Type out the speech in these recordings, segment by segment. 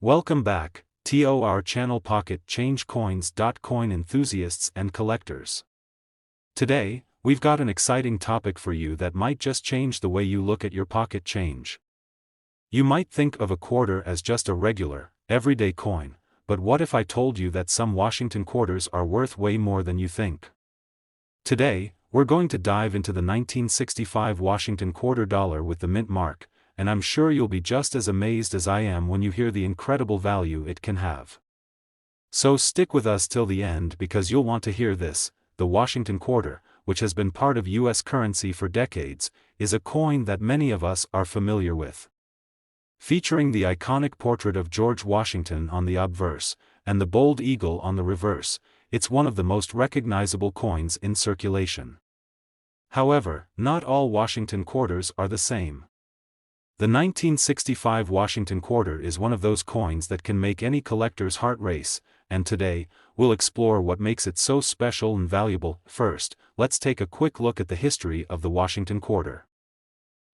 Welcome back, to our channel Pocket Change Coins. Coin enthusiasts and collectors. Today, we've got an exciting topic for you that might just change the way you look at your pocket change. You might think of a quarter as just a regular, everyday coin, but what if I told you that some Washington quarters are worth way more than you think? Today, we're going to dive into the 1965 Washington quarter dollar with the mint mark, and I'm sure you'll be just as amazed as I am when you hear the incredible value it can have. So stick with us till the end because you'll want to hear this. The Washington quarter, which has been part of U.S. currency for decades, is a coin that many of us are familiar with. Featuring the iconic portrait of George Washington on the obverse, and the bold eagle on the reverse, it's one of the most recognizable coins in circulation. However, not all Washington quarters are the same. The 1965 Washington quarter is one of those coins that can make any collector's heart race, and today, we'll explore what makes it so special and valuable. First, let's take a quick look at the history of the Washington quarter.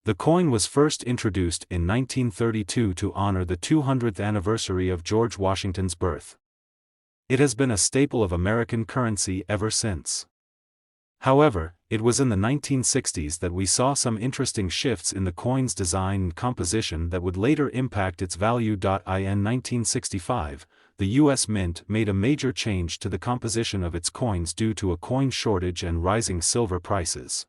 The coin was first introduced in 1932 to honor the 200th anniversary of George Washington's birth. It has been a staple of American currency ever since. However, it was in the 1960s that we saw some interesting shifts in the coin's design and composition that would later impact its value. In 1965, the U.S. Mint made a major change to the composition of its coins due to a coin shortage and rising silver prices.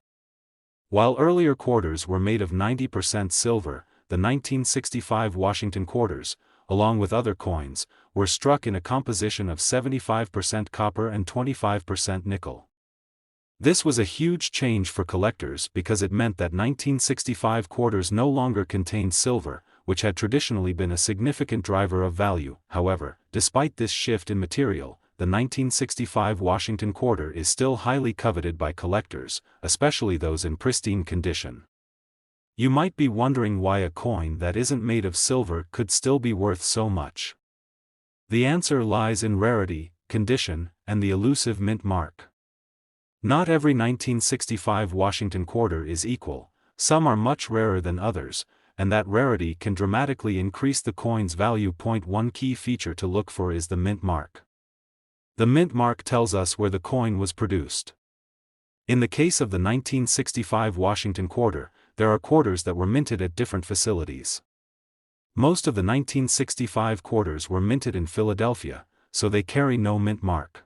While earlier quarters were made of 90% silver, the 1965 Washington quarters, along with other coins, were struck in a composition of 75% copper and 25% nickel. This was a huge change for collectors because it meant that 1965 quarters no longer contained silver, which had traditionally been a significant driver of value. However, despite this shift in material, the 1965 Washington quarter is still highly coveted by collectors, especially those in pristine condition. You might be wondering why a coin that isn't made of silver could still be worth so much. The answer lies in rarity, condition, and the elusive mint mark. Not every 1965 Washington quarter is equal, some are much rarer than others, and that rarity can dramatically increase the coin's value. One key feature to look for is the mint mark. The mint mark tells us where the coin was produced. In the case of the 1965 Washington quarter, there are quarters that were minted at different facilities. Most of the 1965 quarters were minted in Philadelphia, so they carry no mint mark.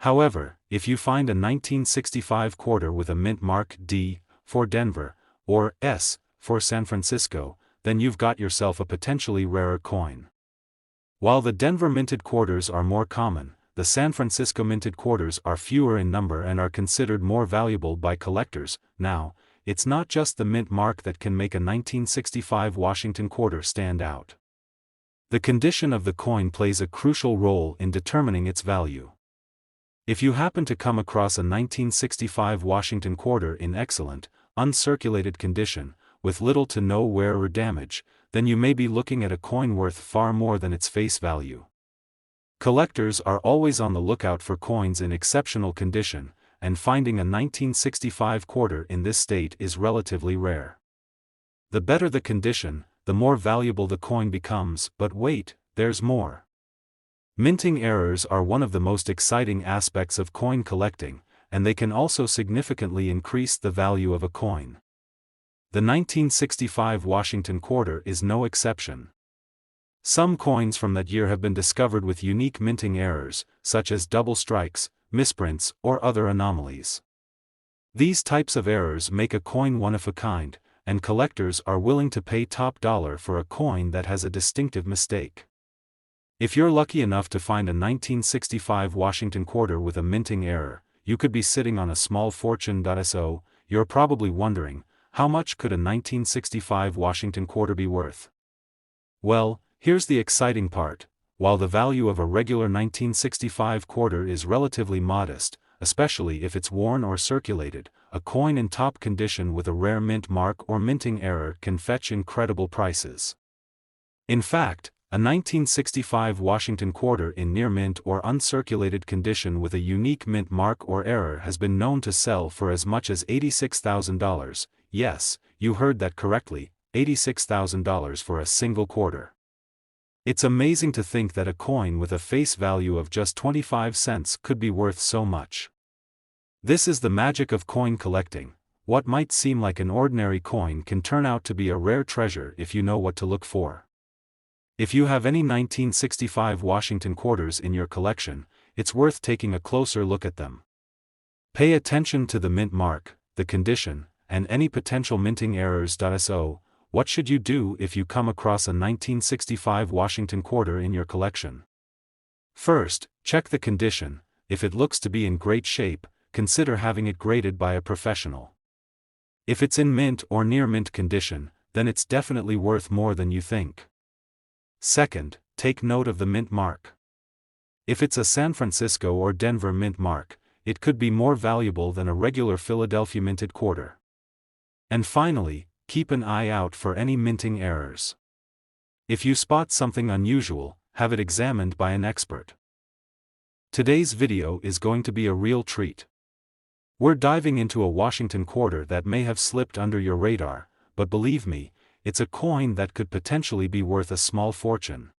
However, if you find a 1965 quarter with a mint mark D for Denver, or S for San Francisco, then you've got yourself a potentially rarer coin. While the Denver minted quarters are more common, the San Francisco minted quarters are fewer in number and are considered more valuable by collectors. Now, it's not just the mint mark that can make a 1965 Washington quarter stand out. The condition of the coin plays a crucial role in determining its value. If you happen to come across a 1965 Washington quarter in excellent, uncirculated condition, with little to no wear or damage, then you may be looking at a coin worth far more than its face value. Collectors are always on the lookout for coins in exceptional condition, and finding a 1965 quarter in this state is relatively rare. The better the condition, the more valuable the coin becomes. But wait, there's more. Minting errors are one of the most exciting aspects of coin collecting, and they can also significantly increase the value of a coin. The 1965 Washington quarter is no exception. Some coins from that year have been discovered with unique minting errors, such as double strikes, misprints, or other anomalies. These types of errors make a coin one of a kind, and collectors are willing to pay top dollar for a coin that has a distinctive mistake. If you're lucky enough to find a 1965 Washington quarter with a minting error, you could be sitting on a small fortune. So, you're probably wondering, how much could a 1965 Washington quarter be worth? Well, here's the exciting part. While the value of a regular 1965 quarter is relatively modest, especially if it's worn or circulated, a coin in top condition with a rare mint mark or minting error can fetch incredible prices. In fact, a 1965 Washington quarter in near mint or uncirculated condition with a unique mint mark or error has been known to sell for as much as $86,000. Yes, you heard that correctly, $86,000 for a single quarter. It's amazing to think that a coin with a face value of just 25 cents could be worth so much. This is the magic of coin collecting. What might seem like an ordinary coin can turn out to be a rare treasure if you know what to look for. If you have any 1965 Washington quarters in your collection, it's worth taking a closer look at them. Pay attention to the mint mark, the condition, and any potential minting errors. So, what should you do if you come across a 1965 Washington quarter in your collection? First, check the condition. If it looks to be in great shape, consider having it graded by a professional. If it's in mint or near mint condition, then it's definitely worth more than you think. Second, take note of the mint mark. If it's a San Francisco or Denver mint mark, it could be more valuable than a regular Philadelphia minted quarter. And finally, keep an eye out for any minting errors. If you spot something unusual, have it examined by an expert. Today's video is going to be a real treat. We're diving into a Washington quarter that may have slipped under your radar, but believe me, it's a coin that could potentially be worth a small fortune.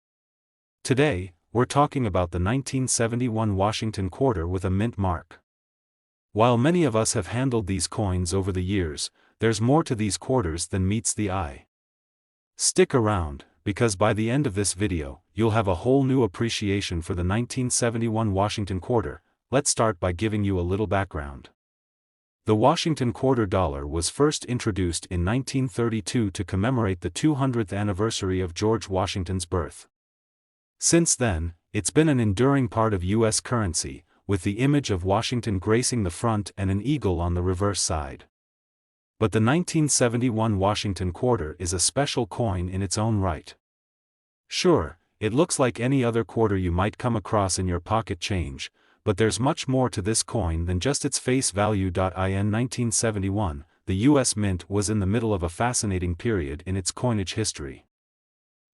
Today, we're talking about the 1971 Washington quarter with a mint mark. While many of us have handled these coins over the years, there's more to these quarters than meets the eye. Stick around, because by the end of this video, you'll have a whole new appreciation for the 1971 Washington quarter. Let's start by giving you a little background. The Washington quarter dollar was first introduced in 1932 to commemorate the 200th anniversary of George Washington's birth. Since then, it's been an enduring part of U.S. currency, with the image of Washington gracing the front and an eagle on the reverse side. But the 1971 Washington quarter is a special coin in its own right. Sure, it looks like any other quarter you might come across in your pocket change, but there's much more to this coin than just its face value. In 1971, the U.S. Mint was in the middle of a fascinating period in its coinage history.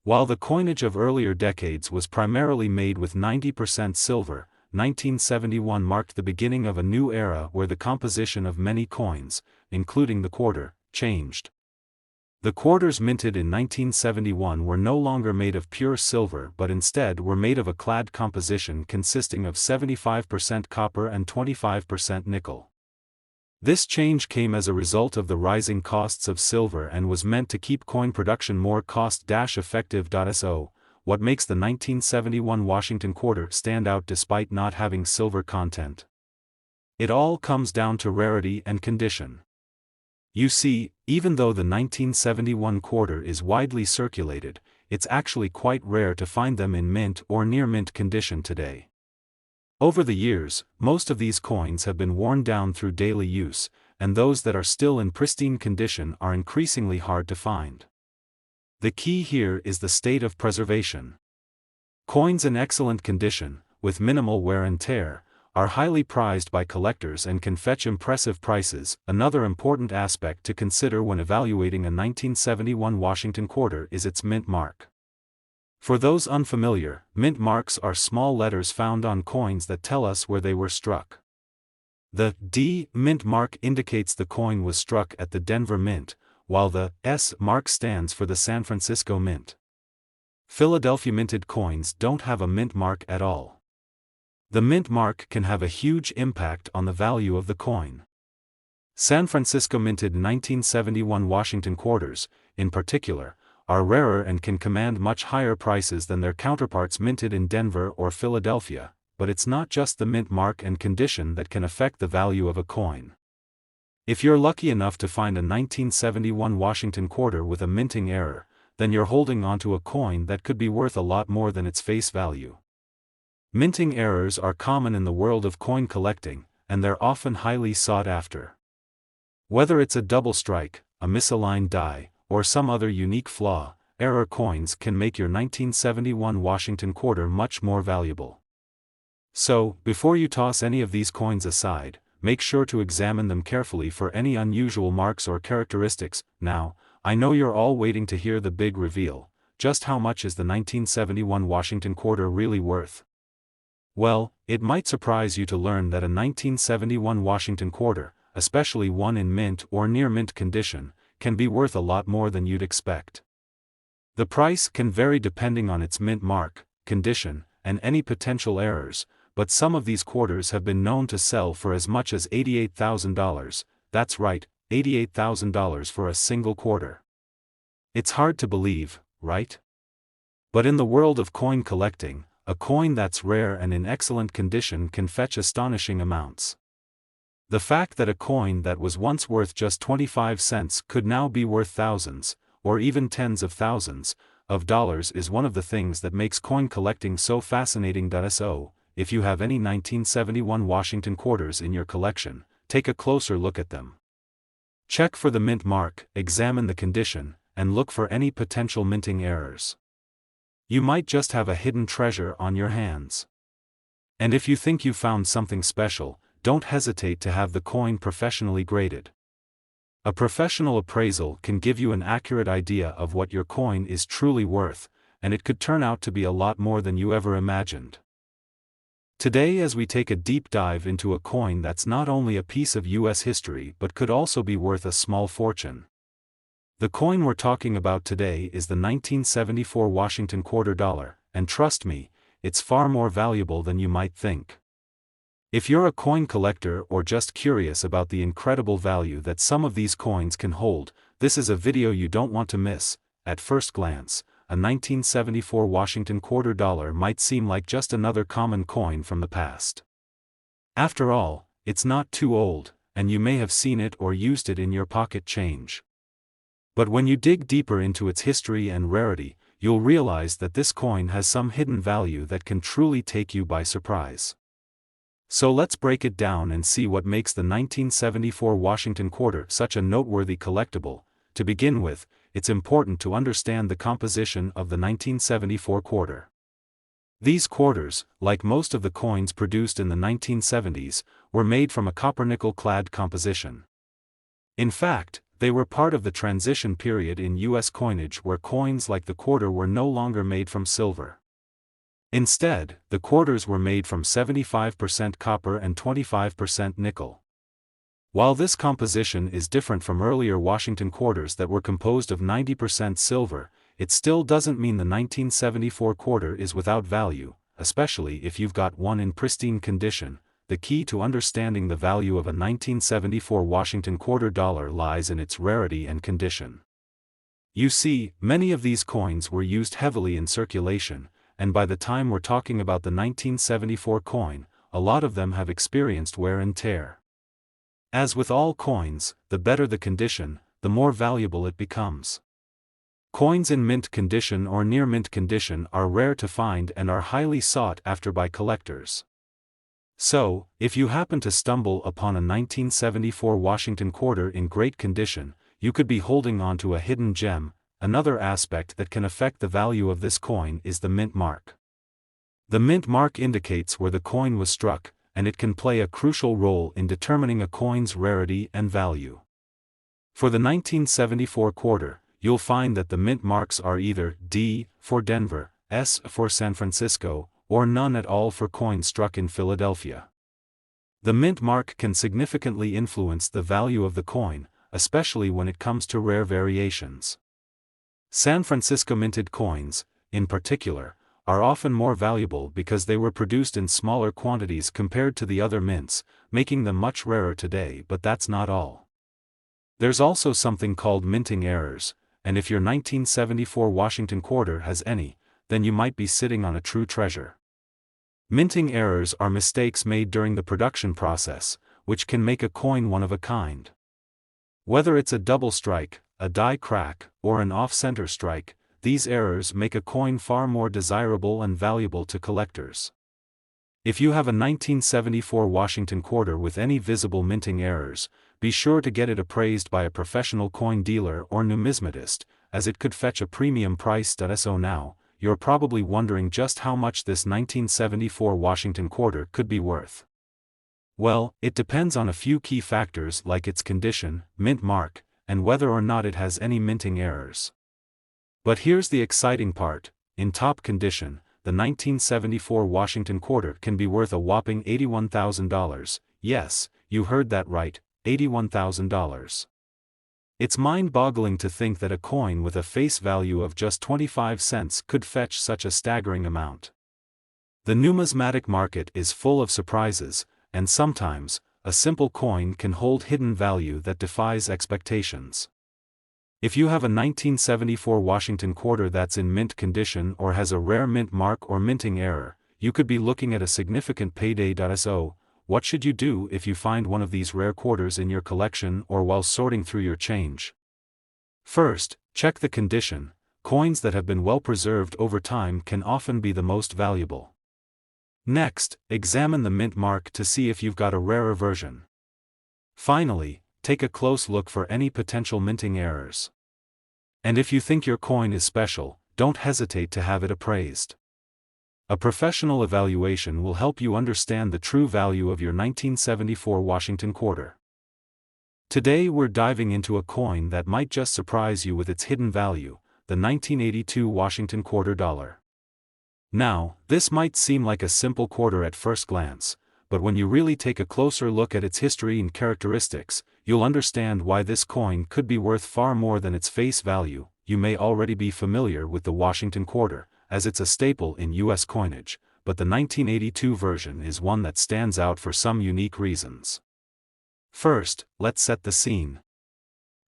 While the coinage of earlier decades was primarily made with 90% silver, 1971 marked the beginning of a new era where the composition of many coins, including the quarter, changed. The quarters minted in 1971 were no longer made of pure silver but instead were made of a clad composition consisting of 75% copper and 25% nickel. This change came as a result of the rising costs of silver and was meant to keep coin production more cost-effective. So, what makes the 1971 Washington quarter stand out despite not having silver content? It all comes down to rarity and condition. You see, even though the 1971 quarter is widely circulated, it's actually quite rare to find them in mint or near mint condition today. Over the years, most of these coins have been worn down through daily use, and those that are still in pristine condition are increasingly hard to find. The key here is the state of preservation. Coins in excellent condition, with minimal wear and tear, are highly prized by collectors and can fetch impressive prices. Another important aspect to consider when evaluating a 1971 Washington quarter is its mint mark. For those unfamiliar, mint marks are small letters found on coins that tell us where they were struck. The D mint mark indicates the coin was struck at the Denver Mint, while the S mark stands for the San Francisco Mint. Philadelphia minted coins don't have a mint mark at all. The mint mark can have a huge impact on the value of the coin. San Francisco minted 1971 Washington quarters, in particular, are rarer and can command much higher prices than their counterparts minted in Denver or Philadelphia, but it's not just the mint mark and condition that can affect the value of a coin. If you're lucky enough to find a 1971 Washington quarter with a minting error, then you're holding onto a coin that could be worth a lot more than its face value. Minting errors are common in the world of coin collecting, and they're often highly sought after. Whether it's a double strike, a misaligned die, or some other unique flaw, error coins can make your 1971 Washington quarter much more valuable. So, before you toss any of these coins aside, make sure to examine them carefully for any unusual marks or characteristics. Now, I know you're all waiting to hear the big reveal. Just how much is the 1971 Washington quarter really worth? Well, it might surprise you to learn that a 1971 Washington quarter, especially one in mint or near mint condition, can be worth a lot more than you'd expect. The price can vary depending on its mint mark, condition, and any potential errors, but some of these quarters have been known to sell for as much as $88,000, that's right, $88,000 for a single quarter. It's hard to believe, right? But in the world of coin collecting, a coin that's rare and in excellent condition can fetch astonishing amounts. The fact that a coin that was once worth just 25 cents could now be worth thousands, or even tens of thousands, of dollars is one of the things that makes coin collecting so fascinating. So, if you have any 1971 Washington quarters in your collection, take a closer look at them. Check for the mint mark, examine the condition, and look for any potential minting errors. You might just have a hidden treasure on your hands. And if you think you found something special, don't hesitate to have the coin professionally graded. A professional appraisal can give you an accurate idea of what your coin is truly worth, and it could turn out to be a lot more than you ever imagined. Today, as we take a deep dive into a coin that's not only a piece of US history but could also be worth a small fortune. The coin we're talking about today is the 1974 Washington quarter dollar, and trust me, it's far more valuable than you might think. If you're a coin collector or just curious about the incredible value that some of these coins can hold, this is a video you don't want to miss. At first glance, a 1974 Washington quarter dollar might seem like just another common coin from the past. After all, it's not too old, and you may have seen it or used it in your pocket change. But when you dig deeper into its history and rarity, you'll realize that this coin has some hidden value that can truly take you by surprise. So let's break it down and see what makes the 1974 Washington quarter such a noteworthy collectible. To begin with, it's important to understand the composition of the 1974 quarter. These quarters, like most of the coins produced in the 1970s, were made from a copper-nickel-clad composition. In fact, they were part of the transition period in U.S. coinage where coins like the quarter were no longer made from silver. Instead, the quarters were made from 75% copper and 25% nickel. While this composition is different from earlier Washington quarters that were composed of 90% silver, it still doesn't mean the 1974 quarter is without value, especially if you've got one in pristine condition. The key to understanding the value of a 1974 Washington quarter dollar lies in its rarity and condition. You see, many of these coins were used heavily in circulation, and by the time we're talking about the 1974 coin, a lot of them have experienced wear and tear. As with all coins, the better the condition, the more valuable it becomes. Coins in mint condition or near mint condition are rare to find and are highly sought after by collectors. So, if you happen to stumble upon a 1974 Washington quarter in great condition, you could be holding on to a hidden gem. Another aspect that can affect the value of this coin is the mint mark. The mint mark indicates where the coin was struck, and it can play a crucial role in determining a coin's rarity and value. For the 1974 quarter, you'll find that the mint marks are either D for Denver, S for San Francisco, or none at all for coins struck in Philadelphia. The mint mark can significantly influence the value of the coin, especially when it comes to rare variations. San Francisco minted coins, in particular, are often more valuable because they were produced in smaller quantities compared to the other mints, making them much rarer today. But that's not all. There's also something called minting errors, and if your 1974 Washington quarter has any, then you might be sitting on a true treasure. Minting errors are mistakes made during the production process, which can make a coin one of a kind. Whether it's a double strike, a die crack, or an off-center strike, these errors make a coin far more desirable and valuable to collectors. If you have a 1974 Washington quarter with any visible minting errors, be sure to get it appraised by a professional coin dealer or numismatist, as it could fetch a premium price. So now, you're probably wondering just how much this 1974 Washington quarter could be worth. Well, it depends on a few key factors like its condition, mint mark, and whether or not it has any minting errors. But here's the exciting part: in top condition, the 1974 Washington quarter can be worth a whopping $81,000. Yes, you heard that right, $81,000. It's mind-boggling to think that a coin with a face value of just 25 cents could fetch such a staggering amount. The numismatic market is full of surprises, and sometimes, a simple coin can hold hidden value that defies expectations. If you have a 1974 Washington quarter that's in mint condition or has a rare mint mark or minting error, you could be looking at a significant payday. So, what should you do if you find one of these rare quarters in your collection or while sorting through your change? First, check the condition. Coins that have been well preserved over time can often be the most valuable. Next, examine the mint mark to see if you've got a rarer version. Finally, take a close look for any potential minting errors. And if you think your coin is special, don't hesitate to have it appraised. A professional evaluation will help you understand the true value of your 1974 Washington quarter. Today we're diving into a coin that might just surprise you with its hidden value, the 1982 Washington quarter dollar. Now, this might seem like a simple quarter at first glance, but when you really take a closer look at its history and characteristics, you'll understand why this coin could be worth far more than its face value. You may already be familiar with the Washington quarter, as it's a staple in U.S. coinage, but the 1982 version is one that stands out for some unique reasons. First, let's set the scene.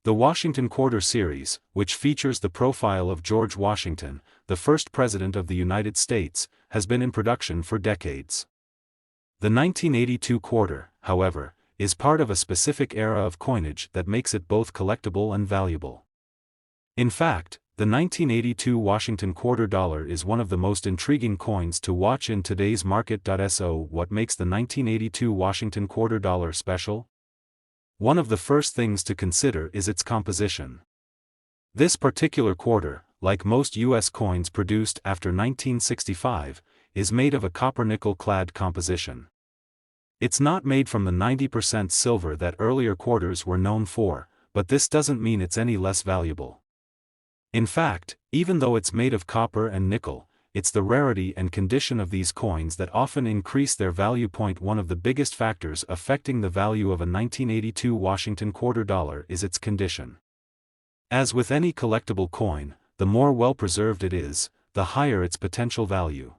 The Washington Quarter series, which features the profile of George Washington, the first President of the United States, has been in production for decades. The 1982 quarter, however, is part of a specific era of coinage that makes it both collectible and valuable. In fact, the 1982 Washington quarter dollar is one of the most intriguing coins to watch in today's market. So, what makes the 1982 Washington quarter dollar special? One of the first things to consider is its composition. This particular quarter, like most U.S. coins produced after 1965, is made of a copper-nickel clad composition. It's not made from the 90% silver that earlier quarters were known for, but this doesn't mean it's any less valuable. In fact, even though it's made of copper and nickel, it's the rarity and condition of these coins that often increase their value. One of the biggest factors affecting the value of a 1982 Washington quarter dollar is its condition. As with any collectible coin, the more well-preserved it is, the higher its potential value.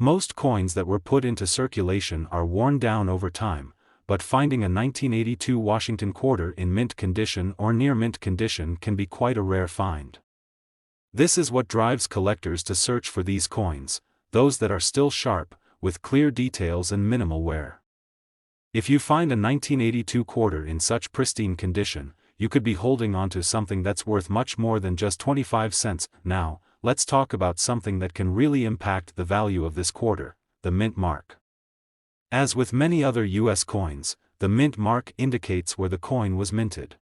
Most coins that were put into circulation are worn down over time, but finding a 1982 Washington quarter in mint condition or near mint condition can be quite a rare find. This is what drives collectors to search for these coins, those that are still sharp, with clear details and minimal wear. If you find a 1982 quarter in such pristine condition, you could be holding onto something that's worth much more than just 25 cents. Now, let's talk about something that can really impact the value of this quarter, the mint mark. As with many other U.S. coins, the mint mark indicates where the coin was minted.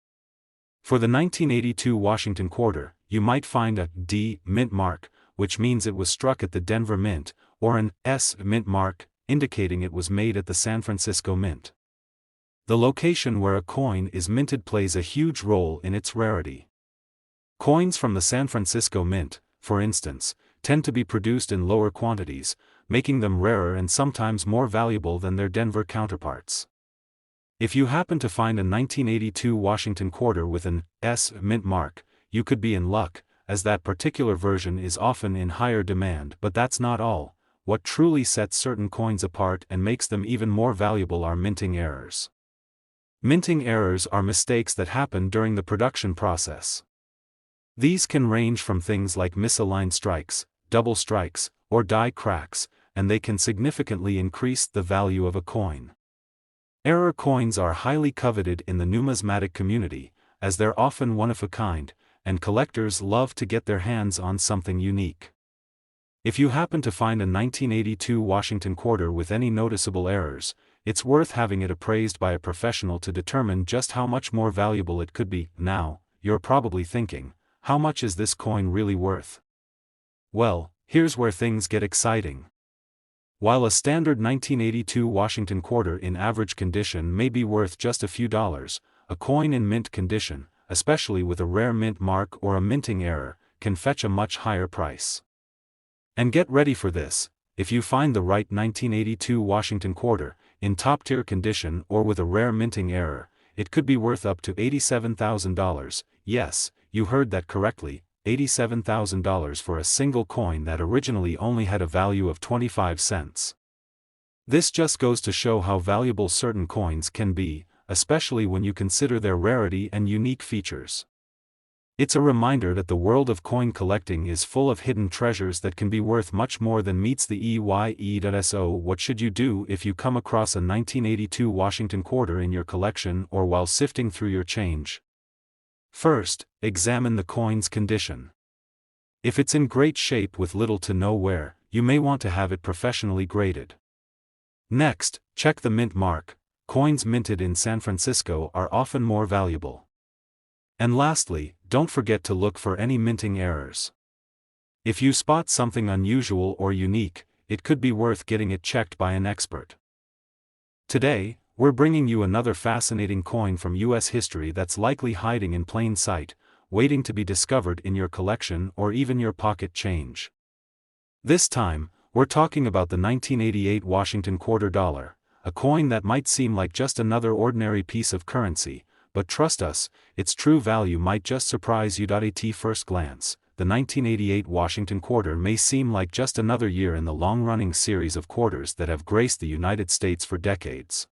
For the 1982 Washington quarter, you might find a D mint mark, which means it was struck at the Denver Mint, or an S mint mark, indicating it was made at the San Francisco Mint. The location where a coin is minted plays a huge role in its rarity. Coins from the San Francisco Mint, for instance, tend to be produced in lower quantities, making them rarer and sometimes more valuable than their Denver counterparts. If you happen to find a 1982 Washington quarter with an S mint mark, you could be in luck, as that particular version is often in higher demand. But that's not all. What truly sets certain coins apart and makes them even more valuable are minting errors. Minting errors are mistakes that happen during the production process. These can range from things like misaligned strikes, double strikes, or die cracks, and they can significantly increase the value of a coin. Error coins are highly coveted in the numismatic community, as they're often one of a kind, and collectors love to get their hands on something unique. If you happen to find a 1982 Washington quarter with any noticeable errors, it's worth having it appraised by a professional to determine just how much more valuable it could be. Now, you're probably thinking, how much is this coin really worth? Well, here's where things get exciting. While a standard 1982 Washington quarter in average condition may be worth just a few dollars, a coin in mint condition, especially with a rare mint mark or a minting error, can fetch a much higher price. And get ready for this: if you find the right 1982 Washington quarter, in top-tier condition or with a rare minting error, it could be worth up to $87,000, yes, you heard that correctly, $87,000 for a single coin that originally only had a value of 25 cents. This just goes to show how valuable certain coins can be, especially when you consider their rarity and unique features. It's a reminder that the world of coin collecting is full of hidden treasures that can be worth much more than meets the EYE. So what should you do if you come across a 1982 Washington quarter in your collection or while sifting through your change? First, examine the coin's condition. If it's in great shape with little to no wear, you may want to have it professionally graded. Next, check the mint mark. Coins minted in San Francisco are often more valuable. And lastly, don't forget to look for any minting errors. If you spot something unusual or unique, it could be worth getting it checked by an expert. Today, we're bringing you another fascinating coin from US history that's likely hiding in plain sight, waiting to be discovered in your collection or even your pocket change. This time, we're talking about the 1988 Washington quarter dollar, a coin that might seem like just another ordinary piece of currency, but trust us, its true value might just surprise you. At first glance, the 1988 Washington quarter may seem like just another year in the long-running series of quarters that have graced the United States for decades.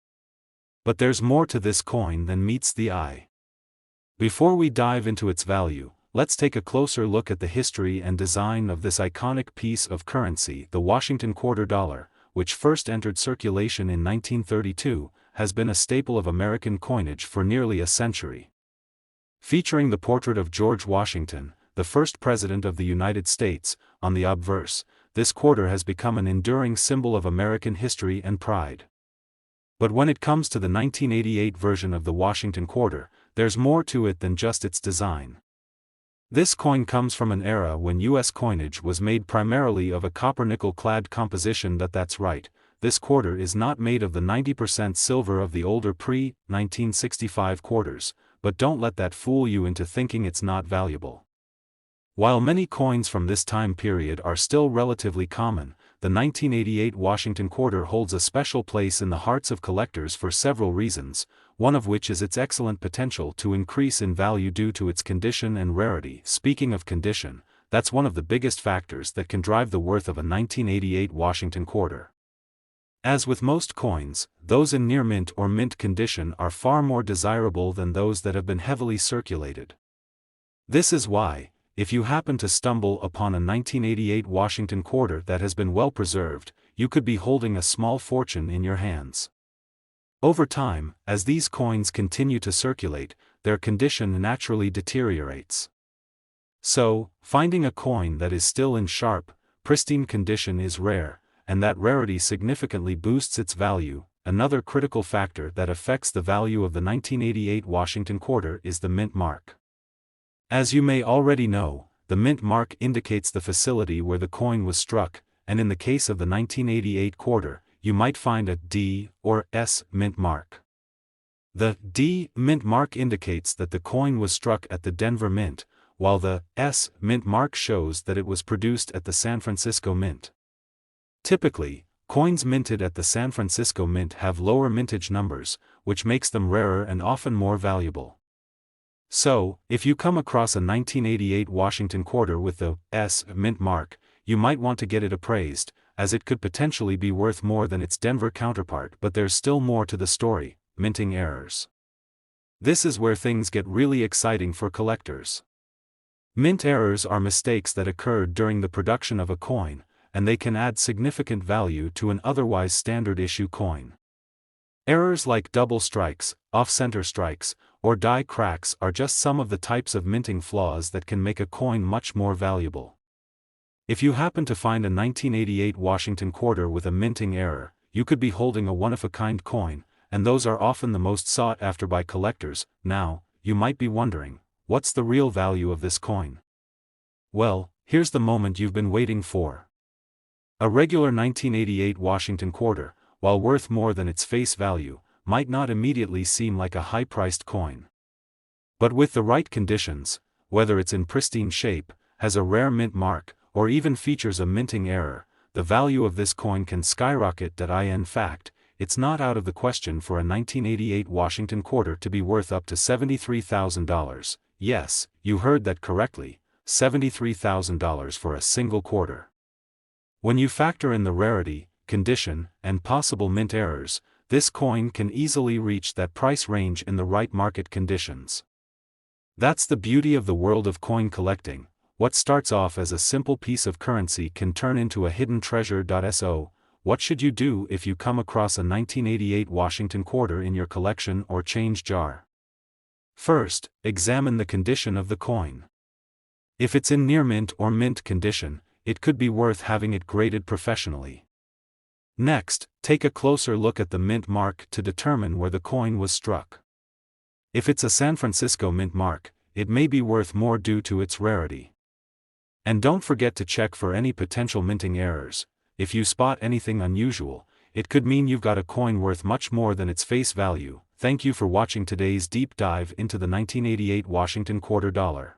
But there's more to this coin than meets the eye. Before we dive into its value, let's take a closer look at the history and design of this iconic piece of currency. The Washington quarter dollar, which first entered circulation in 1932, has been a staple of American coinage for nearly a century. Featuring the portrait of George Washington, the first president of the United States, on the obverse, this quarter has become an enduring symbol of American history and pride. But when it comes to the 1988 version of the Washington quarter, there's more to it than just its design. This coin comes from an era when U.S. coinage was made primarily of a copper-nickel clad composition. That's right, this quarter is not made of the 90% silver of the older pre-1965 quarters, but don't let that fool you into thinking it's not valuable. While many coins from this time period are still relatively common, the 1988 Washington quarter holds a special place in the hearts of collectors for several reasons, one of which is its excellent potential to increase in value due to its condition and rarity. Speaking of condition, that's one of the biggest factors that can drive the worth of a 1988 Washington quarter. As with most coins, those in near mint or mint condition are far more desirable than those that have been heavily circulated. This is why, if you happen to stumble upon a 1988 Washington quarter that has been well preserved, you could be holding a small fortune in your hands. Over time, as these coins continue to circulate, their condition naturally deteriorates. So, finding a coin that is still in sharp, pristine condition is rare, and that rarity significantly boosts its value. Another critical factor that affects the value of the 1988 Washington quarter is the mint mark. As you may already know, the mint mark indicates the facility where the coin was struck, and in the case of the 1988 quarter, you might find a D or S mint mark. The D mint mark indicates that the coin was struck at the Denver Mint, while the S mint mark shows that it was produced at the San Francisco Mint. Typically, coins minted at the San Francisco Mint have lower mintage numbers, which makes them rarer and often more valuable. So, if you come across a 1988 Washington quarter with the S mint mark, you might want to get it appraised, as it could potentially be worth more than its Denver counterpart. But there's still more to the story: minting errors. This is where things get really exciting for collectors. Mint errors are mistakes that occurred during the production of a coin, and they can add significant value to an otherwise standard issue coin. Errors like double strikes, off-center strikes, or die cracks are just some of the types of minting flaws that can make a coin much more valuable. If you happen to find a 1988 Washington quarter with a minting error, you could be holding a one-of-a-kind coin, and those are often the most sought after by collectors. Now, you might be wondering, what's the real value of this coin? Well, here's the moment you've been waiting for. A regular 1988 Washington quarter, while worth more than its face value, might not immediately seem like a high-priced coin. But with the right conditions, whether it's in pristine shape, has a rare mint mark, or even features a minting error, the value of this coin can skyrocket. In fact, it's not out of the question for a 1988 Washington quarter to be worth up to $73,000. Yes, you heard that correctly, $73,000 for a single quarter. When you factor in the rarity, condition, and possible mint errors, this coin can easily reach that price range in the right market conditions. That's the beauty of the world of coin collecting. What starts off as a simple piece of currency can turn into a hidden treasure. So, what should you do if you come across a 1988 Washington quarter in your collection or change jar? First, examine the condition of the coin. If it's in near mint or mint condition, it could be worth having it graded professionally. Next, take a closer look at the mint mark to determine where the coin was struck. If it's a San Francisco mint mark, it may be worth more due to its rarity. And don't forget to check for any potential minting errors. If you spot anything unusual, it could mean you've got a coin worth much more than its face value. Thank you for watching today's deep dive into the 1988 Washington quarter dollar.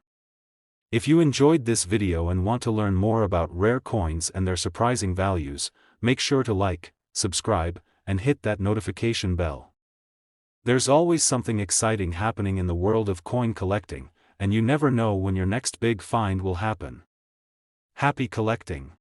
If you enjoyed this video and want to learn more about rare coins and their surprising values, make sure to like, subscribe, and hit that notification bell. There's always something exciting happening in the world of coin collecting, and you never know when your next big find will happen. Happy collecting!